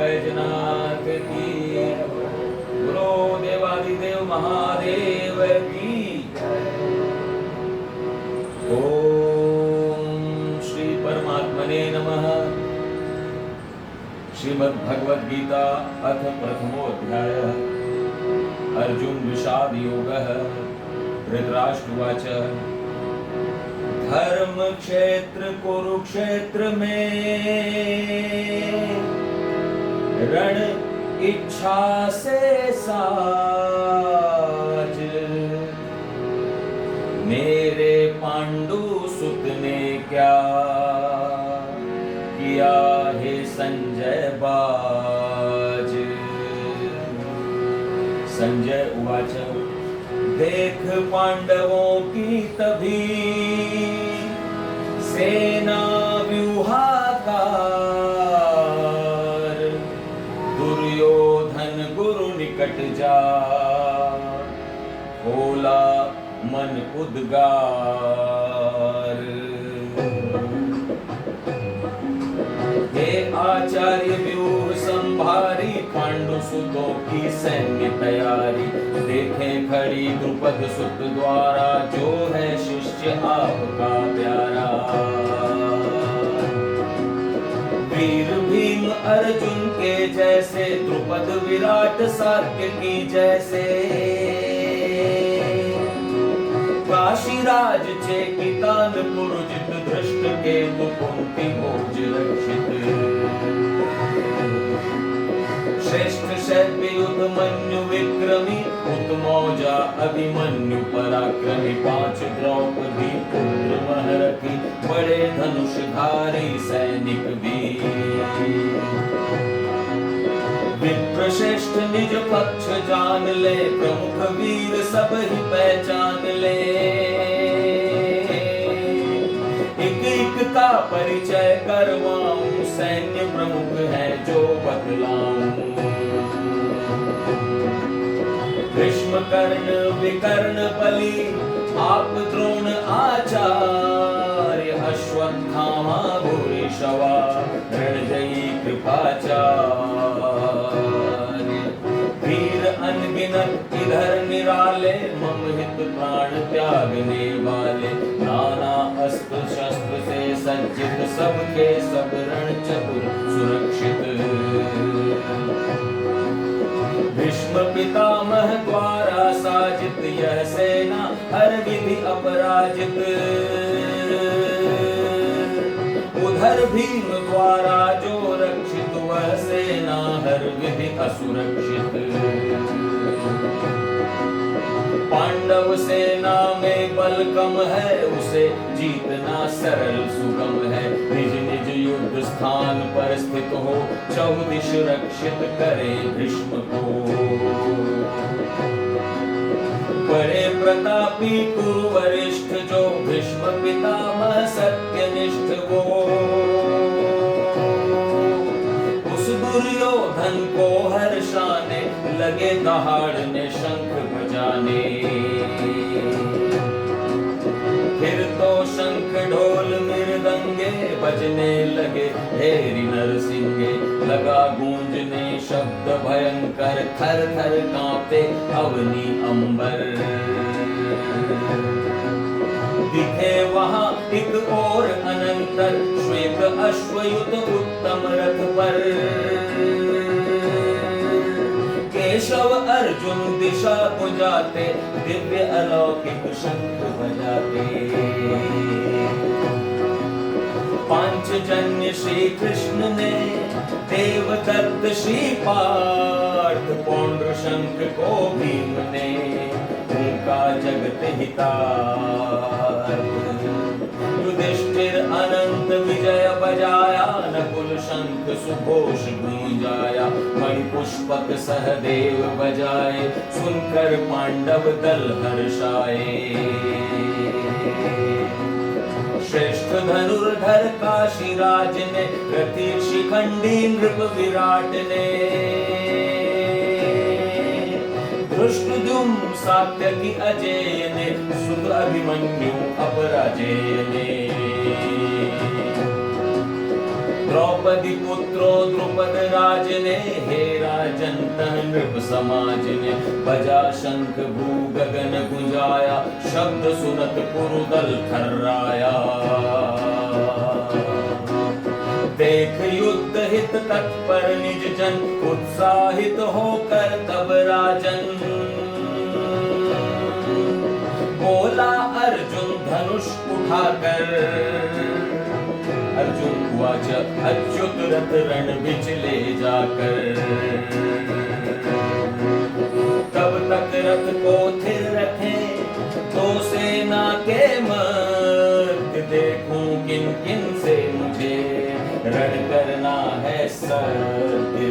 बैजनाथ की, बोलो देवादिदेव महादेव की। ओम श्री परमात्मने नमः। श्रीमद् भगवद गीता अथ प्रथमोऽध्यायः। अर्जुन विषाद योगः। धृतराष्ट्र उवाच धर्म क्षेत्र कुरुक्षेत्र में रण इच्छा से साज, मेरे पांडु सुत ने क्या किया हे संजय बाज। संजय उवाच देख पांडवों की तभी सेना व्यूहाकार, दुर्योधन गुरु निकट जा खोला मन उद्गार। हे आचार्य व्यूह संभारी, पांडु सुतों की सैन्य तैयारी। देखें खड़ी द्रुपद सुत द्वारा, जो है शिष्य आपका प्यारा। वीर भीम अर्जुन के जैसे, द्रुपद विराट सात्य की जैसे। काशीराज चेकितान पुरुजित, धृष्ट केतु कुंती भोज रक्षित। श्रेष्ठ शैव्य युद्ध मन्यु विक्रमी, उत्मौजा अभिमन्यु पराक्रमी। 5 द्रौपदी पुत्र महरथी, बड़े धनुषधारी सैनिक वीर। विप्रश्रेष्ठ निज पक्ष जान ले, प्रमुख वीर सब ही पहचान ले। एक एक का परिचय करवाऊं, सैन्य प्रमुख है जो बतलाऊं। भीष्म कर्ण विकर्ण बलि, आप द्रोण आचार्य। अश्वत्थामा भूरिश्रवा, रणजयी कृपाचार्य। वीर अनगिनत इधर निराले, मम हित प्राण त्यागने वाले। नाना अस्त्र शस्त्र से सज्जित, सबके सब रण चतुर सुरक्षित। भीष्म पितामह द्वारा साजित, यह सेना हर विधि अपराजित। उधर भीम द्वारा जो रक्षित, वह सेना हर विधि असुरक्षित। पांडव सेना में बल कम है, उसे जीतना सरल सुगम है। निज निज युद्ध स्थान पर स्थित हो, चौदिश रक्षित करे भीष्म को। बड़े प्रतापी कुरु वरिष्ठ, जो भीष्म पितामह सत्यनिष्ठ वो। उस दुर्योधन को हर्षाने, लगे दहाड़ने शंख बजाने। फिर तो शंख ढोल मृदंगे, बजने लगे हेरी नरसिंगे। लगा गूंजने शब्द भयंकर, थर थर कांपे अवनी अंबर। दिखे वहां एक और अनंतर, श्वेत अश्वयुत उत्तम रथ पर। केशव अर्जुन दिशा बुझाते, दिव्य अलौकिक शंख बजाते। पांचजन्य श्री कृष्ण ने देवदत्त श्री पार्थ, पौंड्र शंख को भीम ने उनका जगत हितार्थ। युधिष्ठिर अनंत विजय बजाया, नकुल शंख सुघोष गूंजाया। मणिपुष्पक सहदेव बजाए, सुनकर पांडव दल हर्षाए। श्रेष्ठ धनुर्धर काशीराज ने, रति शिखंडी नृप विराट ने। धृष्टद्युम्न सात्यकी अजेय ने, सुत अभिमन्यु अपराजेय ने। द्रौपदी पुत्रो द्रुपद राज ने, हे राजन तह नृप समाज ने, बजा शंख भू गगन गुंजाया, शब्द सुनत पुरुदल थर्राया। देख युद्ध हित तत्पर निज जन, उत्साहित होकर तब राजन, बोला अर्जुन धनुष उठाकर। अर्जुन उवाच अच्युत रथ रण बिच ले जाकर, तब तक रथ को थिर रखे, तो सेना के मध्य देखूं किन किन से मुझे रण करना है सत्य।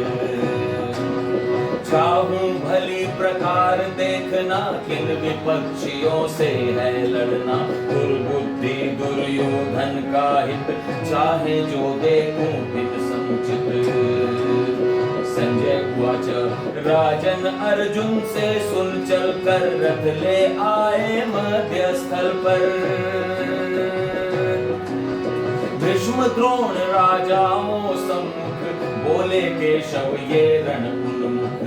चाहूं भली प्रकार देखना, किन विपक्षियों से है लड़ना, दुर्बुद्धि दुर्योधन का हित, चाहे जो देखूं हित समुचित। संजय उवाच राजन अर्जुन से सुन चल कर, रथ ले आए मध्य स्थल पर। भीष्म द्रोण राजाओं सम्मुख, बोले केशव ये रण उन्मुख।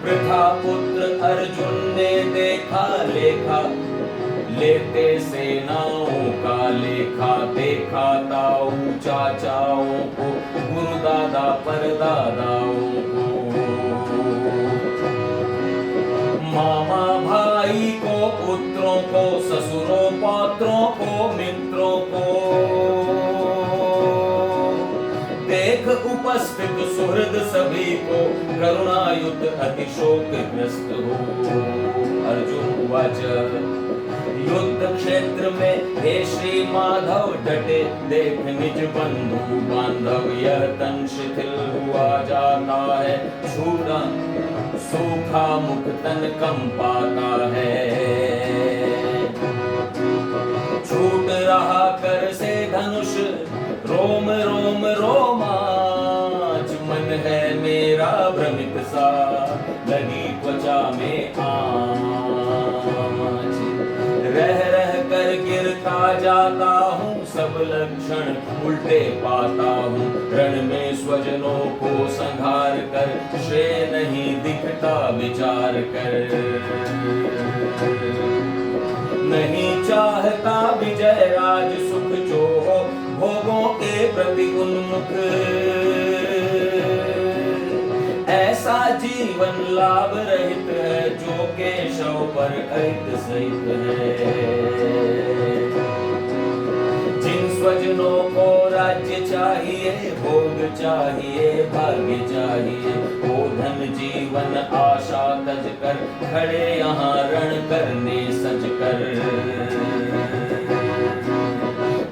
प्रथा पुत्र अर्जुन ने देखा लेखा, लेते सेनाओं का लेखा, देखा ताऊ चाचाओं को, गुरु दादा परदादाओं को, मामा भाई को, पुत्रों को, ससुरों पौत्रों को, मित्रों को। देख उपस्थित सुहृद सभी को, करुणायुत अतिशोकग्रस्त हो। अर्जुन उवाच युद्ध क्षेत्र में हे श्री माधव डटे, देख निज बंधु बांधव, यह तन शिथिल हुआ जाता है, छूटा सूखा मुख तन कंपाता है। छूट रहा कर से धनुष, रोम रोम रोमांच, मन है मेरा भ्रमित सा, लगी त्वचा में आँच। रह रह कर गिरता जाता हूँ, सब लक्षण उल्टे पाता हूँ, रण में स्वजनों को संहार कर, श्रेय नहीं दिखता विचार कर। नहीं चाहता विजय राज सुख, जो हो भोगों के प्रति उन्मुख। ऐसा जीवन लाभ रहित है, जो केशव पर अहित सहित है। जिन स्वजनों को राज्य चाहिए, भोग चाहिए, भाग्य चाहिए, वो धन जीवन आशा तज कर, खड़े यहाँ रण करने सज कर।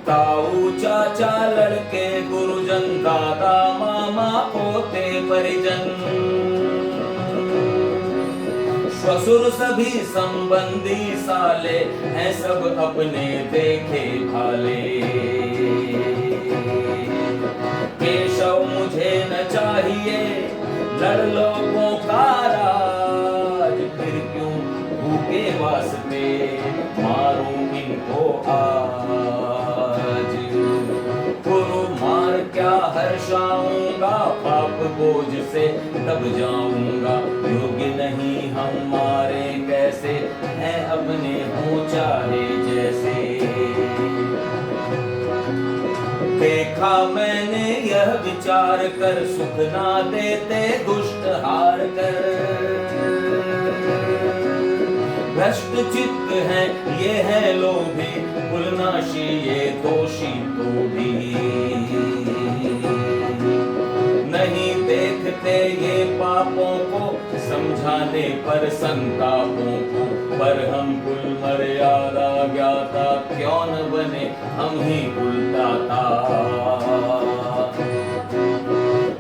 ताऊ चाचा लड़के गुरुजन, दादा मामा पोते परिजन, ससुर सभी संबंधी साले, हैं सब अपने देखे भाले। केशव मुझे न चाहिए लड़ लोगों का राज, फिर क्यों भूखे वास्ते मारूं इनको आज। गुरु मार क्या हर्षाऊंगा, पाप बोझ से दब जाऊंगा, योग्य नहीं हम मारे कैसे, हैं अपने हो चाहे जैसे। देखा मैंने यह विचार कर, सुख ना देते दुष्ट हार कर। भ्रष्ट चित्त है ये है लोभी, कुलनाशी ये दोषी तो भी। नहीं देखते ये पापों को, समझाने पर संतापों को, पर हम कुल मर्यादा ज्ञाता, क्यों न बने हम ही कुलदाता।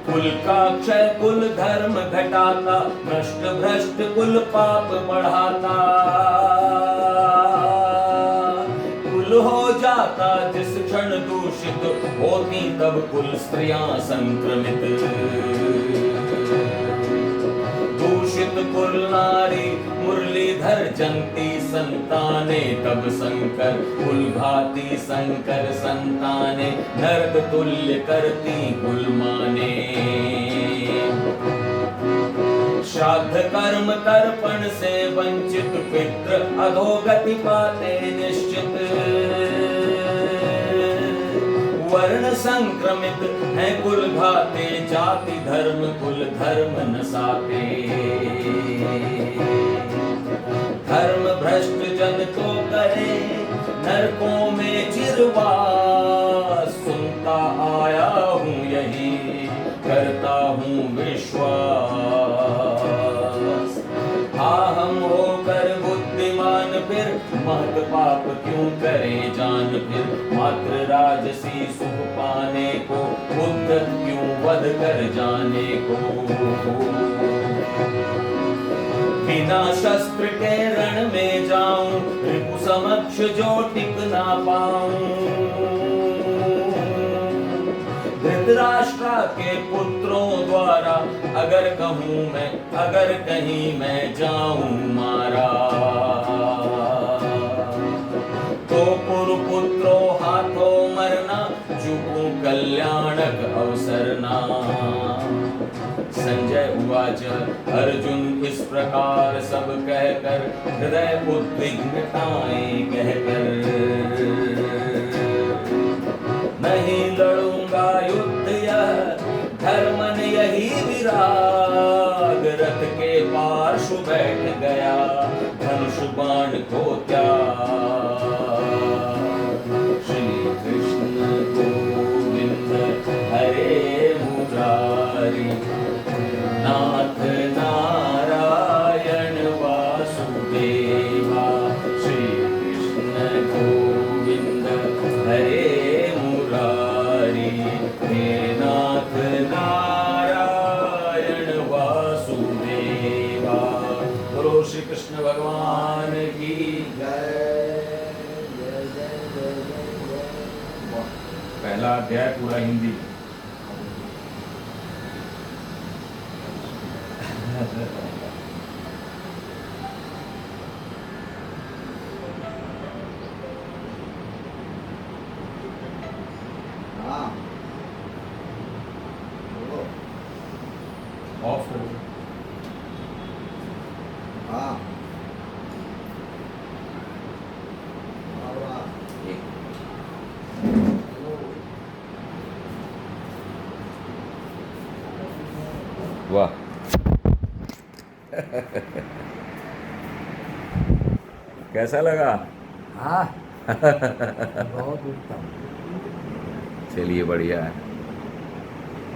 कुल का क्षय कुल धर्म घटाता, नष्ट भ्रष्ट कुल पाप बढ़ाता। कुल हो जाता जिस क्षण दूषित, होती तब कुल स्त्रियां संक्रमित। दूषित कुल नारी मुरलीधर जनती संताने, तब शंकर कुल भाती शंकर संताने, नरक तुल्य करती कुल माने। श्राद्ध कर्म तर्पण से वंचित पितृ अधोगति पाते निश्चित, वर्ण संक्रमित है कुल भाते, जाति धर्म कुल धर्म नसाते। धर्म भ्रष्ट जन तो करे नरकों में चिरवास, सुनता आया हूँ यही करता हूँ विश्वास। हाँ हम होकर बुद्धिमान फिर महत पाप क्यों करे जान फिर, मात्र राजसी सुख पाने को उद्धत क्यों वध कर जाने को। बिना शस्त्र के रण में जाऊं, रिपु समक्ष जो टिक ना पाऊं। धृतराष्ट्र के पुत्रों द्वारा अगर कहूं मैं, अगर कहीं मैं जाऊं मारा, तो पुरुपुत्रों हाथों मरना, चूकूं कल्याणक अवसर ना। संजय उवाच अर्जुन इस प्रकार सब कहकर, हृदय उद्विग्नताएं कहकर। नहीं लड़ूंगा युद्ध यह धर्मन यही विराग, रथ के पार्श्व बैठ गया धनुष बाण को त्याग। श्री कृष्ण गोविंद हरे मुरारी, नाथ नारायण वासुदेवा। श्री कृष्ण गोविंद हरे मुरारी, हे नाथ नारायण वासुदेवा। बोलो श्री कृष्ण भगवान की जय। पहला अध्याय पूरा हिंदी। ऑफ हो। हाँ वाह कैसा लगा? हाँ बहुत उत्तम। चलिए बढ़िया है।